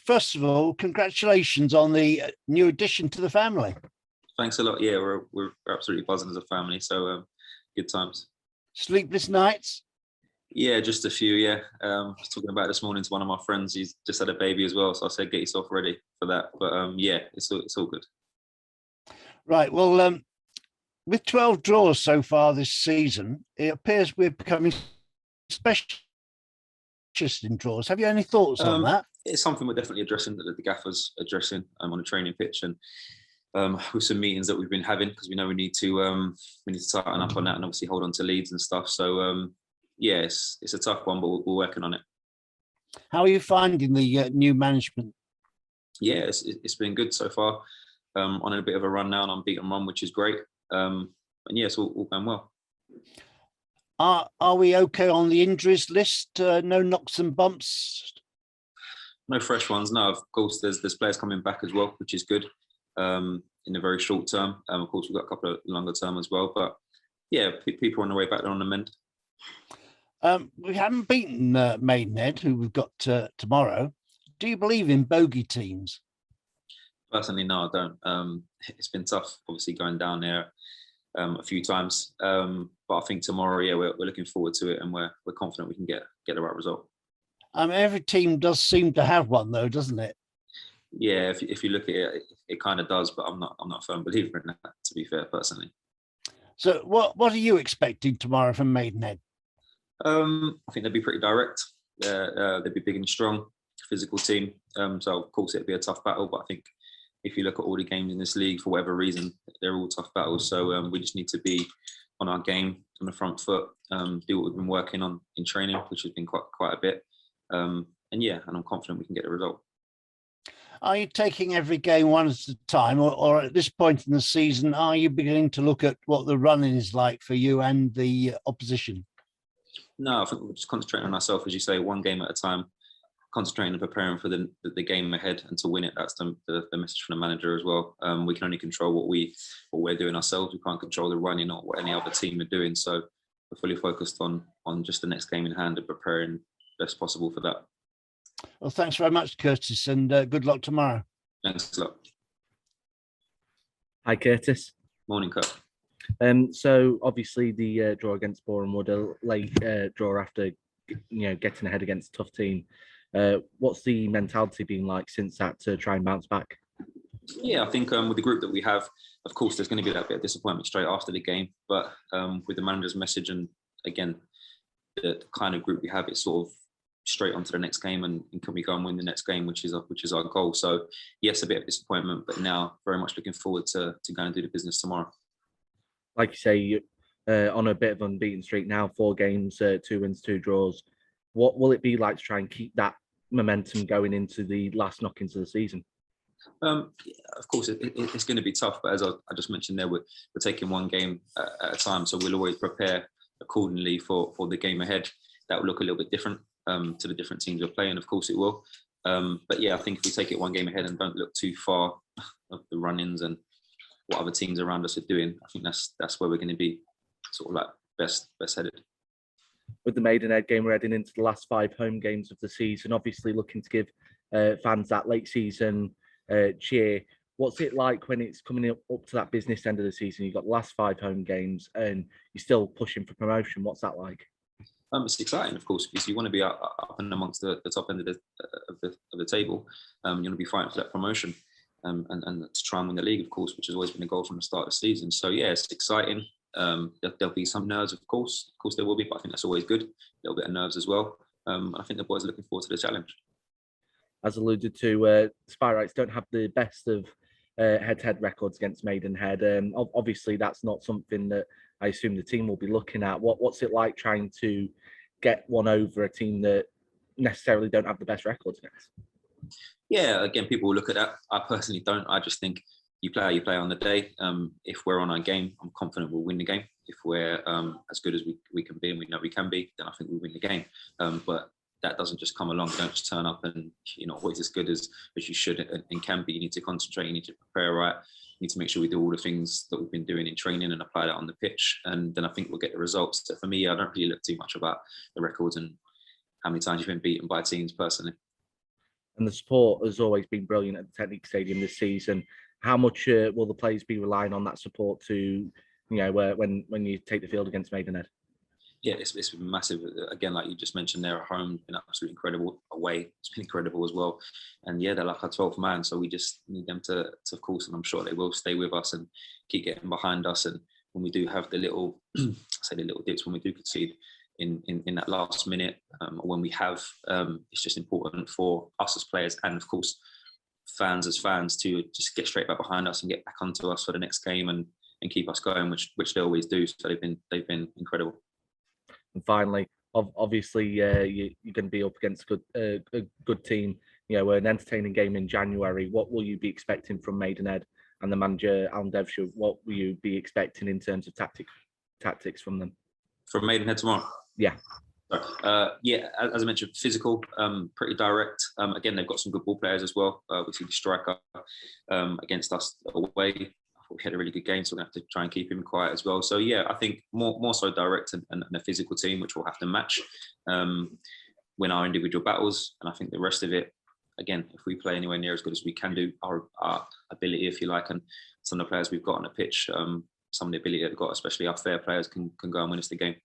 First of all, congratulations on the new addition to the family. Thanks a lot. Yeah, we're absolutely buzzing as a family. So good times. Sleepless nights? Yeah, just a few. Yeah, I was talking about it this morning to one of my friends. He's just had a baby as well, so I said get yourself ready for that. But yeah, it's all good. Right. Well, with 12 draws so far this season, it appears we're becoming specialists in draws. Have you any thoughts on that? It's something we're definitely addressing, that the gaffer's addressing on a training pitch, and with some meetings that we've been having, because we know we need to tighten up on that and obviously hold on to leads and stuff. So yeah, it's a tough one, but we're working on it. How are you finding the new management? Yeah, it's been good so far. On a bit of a run now, and I'm beating run, which is great. And yeah, it's all going well. Are we okay on the injuries list? No knocks and bumps? No fresh ones. No, of course, there's players coming back as well, which is good. In the very short term. Of course, we've got a couple of longer term as well. But yeah, people are on the way back there on the mend. We haven't beaten Maidenhead, who we've got tomorrow. Do you believe in bogey teams? Personally, no, I don't. It's been tough, obviously, going down there a few times. But I think tomorrow, yeah, we're looking forward to it, and we're confident we can get the right result. Every team does seem to have one, though, doesn't it? Yeah, if you look at it, it kind of does, but I'm not a firm believer in that, to be fair, personally. So what are you expecting tomorrow from Maidenhead? I think they'll be pretty direct. They'll be big and strong, physical team. So of course it'll be a tough battle, but I think if you look at all the games in this league, for whatever reason, they're all tough battles. So we just need to be on our game, on the front foot, do what we've been working on in training, which has been quite a bit. And I'm confident we can get a result. Are you taking every game one at a time, or at this point in the season, are you beginning to look at what the running is like for you and the opposition? No, I think we're just concentrating on ourselves, as you say, one game at a time, concentrating and preparing for the game ahead and to win it. That's the message from the manager as well. We can only control what we're doing ourselves. We can't control the running or what any other team are doing. So we're fully focused on just the next game in hand and preparing best possible for that. Well, thanks very much, Curtis, and good luck tomorrow. Thanks a lot. Hi, Curtis. Morning, Kurt. So obviously the draw against Boreham Wood, a late draw after getting ahead against a tough team. What's the mentality been like since that to try and bounce back? Yeah, I think with the group that we have, of course, there's going to be that bit of disappointment straight after the game. But with the manager's message and again, the kind of group we have, it's sort of straight onto the next game and can we go and win the next game, which is our goal. So yes, a bit of disappointment, but now very much looking forward to go and do the business tomorrow. Like you say, on a bit of unbeaten streak now, 4 games, 2 wins, 2 draws. What will it be like to try and keep that momentum going into the last knockings of the season? Of course, it's going to be tough, but as I just mentioned there, we're taking one game at a time, so we'll always prepare accordingly for the game ahead. That will look a little bit different to the different teams we're playing, of course it will. But yeah, I think if we take it one game ahead and don't look too far of the run-ins and what other teams around us are doing, I think that's where we're going to be sort of like best headed. With the Maidenhead game, we're heading into the last 5 home games of the season, obviously looking to give fans that late season cheer. What's it like when it's coming up to that business end of the season? You've got the last 5 home games and you're still pushing for promotion. What's that like? It's exciting, of course, because you want to be up and amongst the top end of the table. You want to be fighting for that promotion and to try and win the league, of course, which has always been a goal from the start of the season. So yeah, it's exciting. There'll be some nerves, of course there will be, but I think that's always good. A little bit of nerves as well. I think the boys are looking forward to the challenge. As alluded to, Spyrites don't have the best of head-to-head records against Maidenhead. Obviously, that's not something that I assume the team will be looking at. What's it like trying to get one over a team that necessarily don't have the best records against? Yeah, again, people will look at that. I personally don't. I just think you play on the day. If we're on our game, I'm confident we'll win the game. If we're as good as we can be, and we know we can be, then I think we'll win the game. But that doesn't just come along. You don't just turn up and you're not always as good as you should and can be. You need to concentrate. You need to prepare right. You need to make sure we do all the things that we've been doing in training and apply that on the pitch. And then I think we'll get the results. So for me, I don't really look too much about the records and how many times you've been beaten by teams personally. And the support has always been brilliant at the Technique Stadium this season. How much will the players be relying on that support to, when you take the field against Maidenhead? Yeah, it's been massive. Again, like you just mentioned, there at home, been absolutely incredible. Away, it's been incredible as well. And yeah, they're like our 12th man, so we just need them to, of course, and I'm sure they will stay with us and keep getting behind us. And when we do have the little, say the little dips, when we do concede in that last minute, or when we have, it's just important for us as players and of course fans as fans to just get straight back behind us and get back onto us for the next game and keep us going, which they always do. So they've been incredible. And finally, obviously, you're going to be up against a good team. An entertaining game in January. What will you be expecting from Maidenhead and the manager, Alan Devshire? What will you be expecting in terms of tactics from them? From Maidenhead tomorrow? Yeah. Yeah, as I mentioned, physical, pretty direct. Again, they've got some good ball players as well. We see the striker against us away. We had a really good game, so we're going to have to try and keep him quiet as well. So yeah, I think more so direct and a physical team, which we'll have to match, win our individual battles. And I think the rest of it, again, if we play anywhere near as good as we can do, our ability, if you like, and some of the players we've got on the pitch, some of the ability they've got, especially our fair players, can go and win us the game.